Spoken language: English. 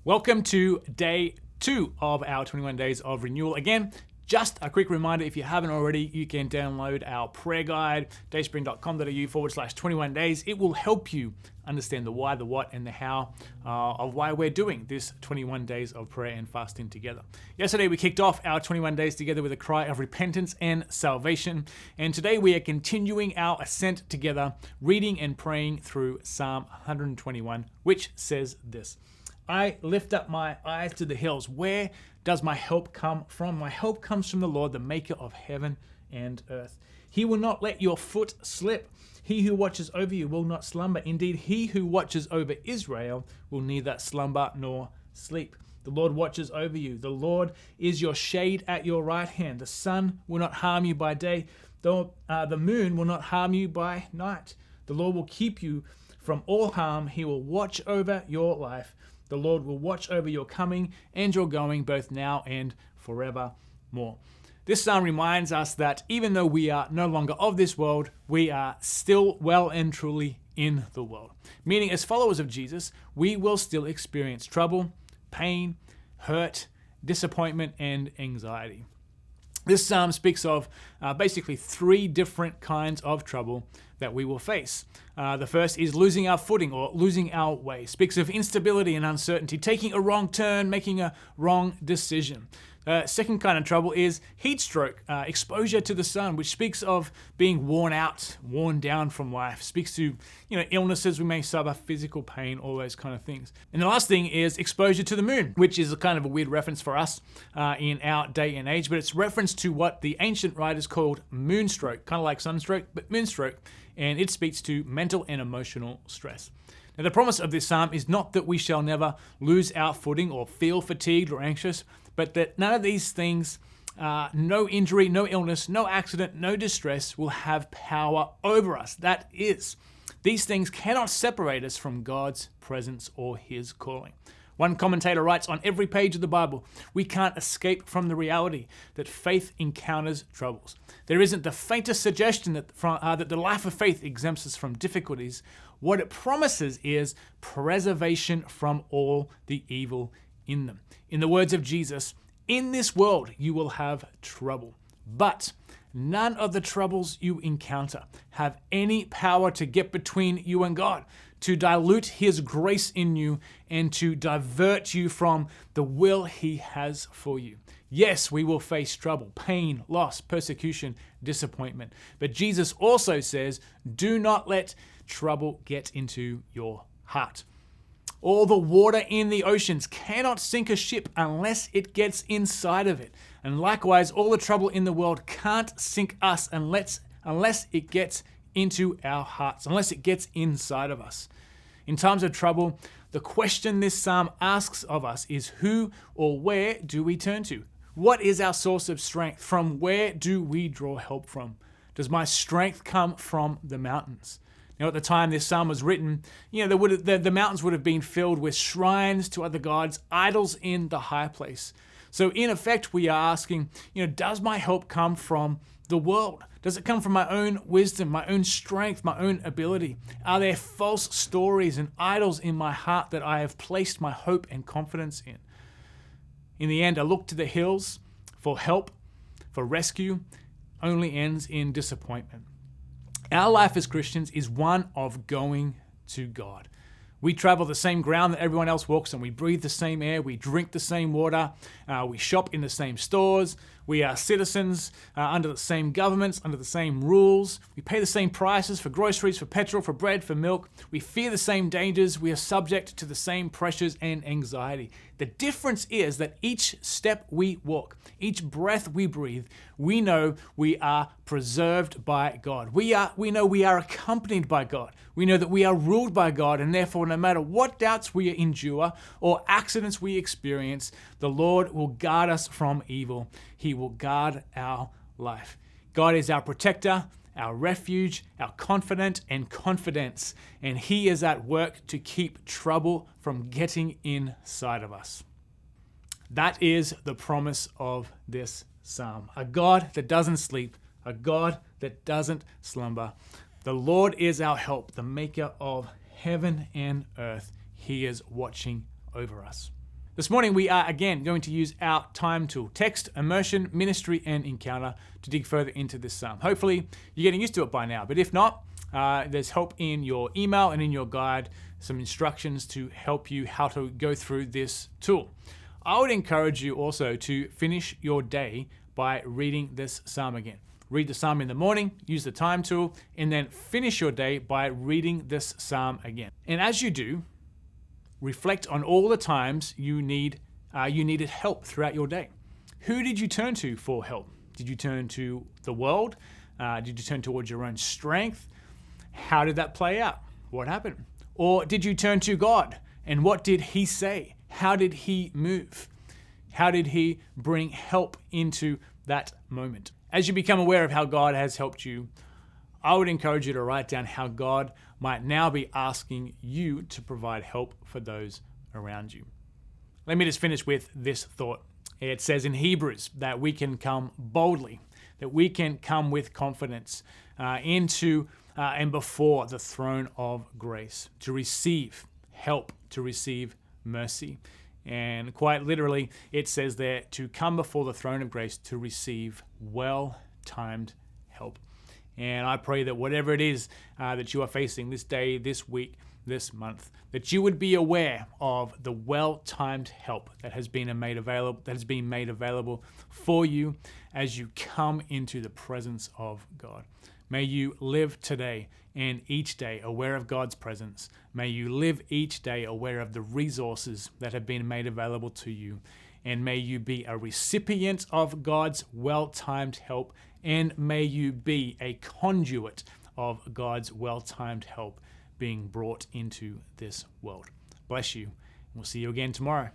Welcome to day 2 of our 21 days of renewal. Again, just a quick reminder, if you haven't already, you can download our prayer guide, dayspring.com.au/21 days. It will help you understand the why, the what, and the how of why we're doing this 21 days of prayer and fasting together. Yesterday, we kicked off our 21 days together with a cry of repentance and salvation. And today, we are continuing our ascent together, reading and praying through Psalm 121, which says this: I lift up my eyes to the hills. Where does my help come from? My help comes from the Lord, the maker of heaven and earth. He will not let your foot slip. He who watches over you will not slumber. Indeed, he who watches over Israel will neither slumber nor sleep. The Lord watches over you. The Lord is your shade at your right hand. The sun will not harm you by day, though the moon will not harm you by night. The Lord will keep you from all harm. He will watch over your life. The Lord will watch over your coming and your going, both now and forevermore. This psalm reminds us that even though we are no longer of this world, we are still well and truly in the world. Meaning, as followers of Jesus, we will still experience trouble, pain, hurt, disappointment, and anxiety. This psalm speaks of basically 3 different kinds of trouble that we will face. The first is losing our footing or losing our way. Speaks of instability and uncertainty, taking a wrong turn, making a wrong decision. Second kind of trouble is heat stroke, exposure to the sun, which speaks of being worn out, worn down from life. Speaks to illnesses we may suffer, physical pain, all those kind of things. And the last thing is exposure to the moon, which is a kind of a weird reference for us in our day and age, but it's reference to what the ancient writers called moonstroke, kind of like sunstroke, but moonstroke, and it speaks to mental and emotional stress. Now, the promise of this psalm is not that we shall never lose our footing or feel fatigued or anxious, but that none of these things, no injury, no illness, no accident, no distress will have power over us. That is, these things cannot separate us from God's presence or His calling. One commentator writes, on every page of the Bible, we can't escape from the reality that faith encounters troubles. There isn't the faintest suggestion that the life of faith exempts us from difficulties. What it promises is preservation from all the evil in them. In the words of Jesus, in this world you will have trouble, but none of the troubles you encounter have any power to get between you and God, to dilute His grace in you, and to divert you from the will He has for you. Yes, we will face trouble, pain, loss, persecution, disappointment. But Jesus also says, do not let trouble get into your heart. All the water in the oceans cannot sink a ship unless it gets inside of it. And likewise, all the trouble in the world can't sink us unless it gets into our hearts, unless it gets inside of us. In times of trouble, the question this psalm asks of us is who or where do we turn to? What is our source of strength? From where do we draw help from? Does my strength come from the mountains? Now, at the time this psalm was written, the mountains would have been filled with shrines to other gods, idols in the high place. So in effect, we are asking, does my help come from the world? Does it come from my own wisdom, my own strength, my own ability? Are there false stories and idols in my heart that I have placed my hope and confidence in? In the end, a look to the hills for help, for rescue, only ends in disappointment. Our life as Christians is one of going to God. We travel the same ground that everyone else walks on. We breathe the same air. We drink the same water. We shop in the same stores. We are citizens under the same governments, under the same rules. We pay the same prices for groceries, for petrol, for bread, for milk. We fear the same dangers. We are subject to the same pressures and anxiety. The difference is that each step we walk, each breath we breathe, we know we are preserved by God. We know we are accompanied by God. We know that we are ruled by God, and therefore, no matter what doubts we endure or accidents we experience, the Lord will guard us from evil. He will guard our life. God is our protector, our refuge, our confidant and confidence, and He is at work to keep trouble from getting inside of us. That is the promise of this psalm. A God that doesn't sleep, a God that doesn't slumber. The Lord is our help, the maker of heaven and earth. He is watching over us. This morning, we are again going to use our time tool, text, immersion, ministry, and encounter, to dig further into this psalm. Hopefully, you're getting used to it by now, but if not, there's help in your email and in your guide, some instructions to help you how to go through this tool. I would encourage you also to finish your day by reading this psalm again. Read the psalm in the morning, use the time tool, and then finish your day by reading this psalm again. And as you do, reflect on all the times you needed help throughout your day. Who did you turn to for help? Did you turn to the world? Did you turn towards your own strength? How did that play out? What happened? Or did you turn to God? And what did He say? How did He move? How did He bring help into that moment? As you become aware of how God has helped you, I would encourage you to write down how God might now be asking you to provide help for those around you. Let me just finish with this thought. It says in Hebrews that we can come boldly, that we can come with confidence into and before the throne of grace to receive help, to receive mercy. And quite literally, it says there to come before the throne of grace to receive well-timed help. And I pray that whatever it is that you are facing this day, this week, this month, that you would be aware of the well-timed help that has been made available for you as you come into the presence of God. May you live today and each day aware of God's presence. May you live each day aware of the resources that have been made available to you. And may you be a recipient of God's well-timed help. And may you be a conduit of God's well-timed help being brought into this world. Bless you. We'll see you again tomorrow.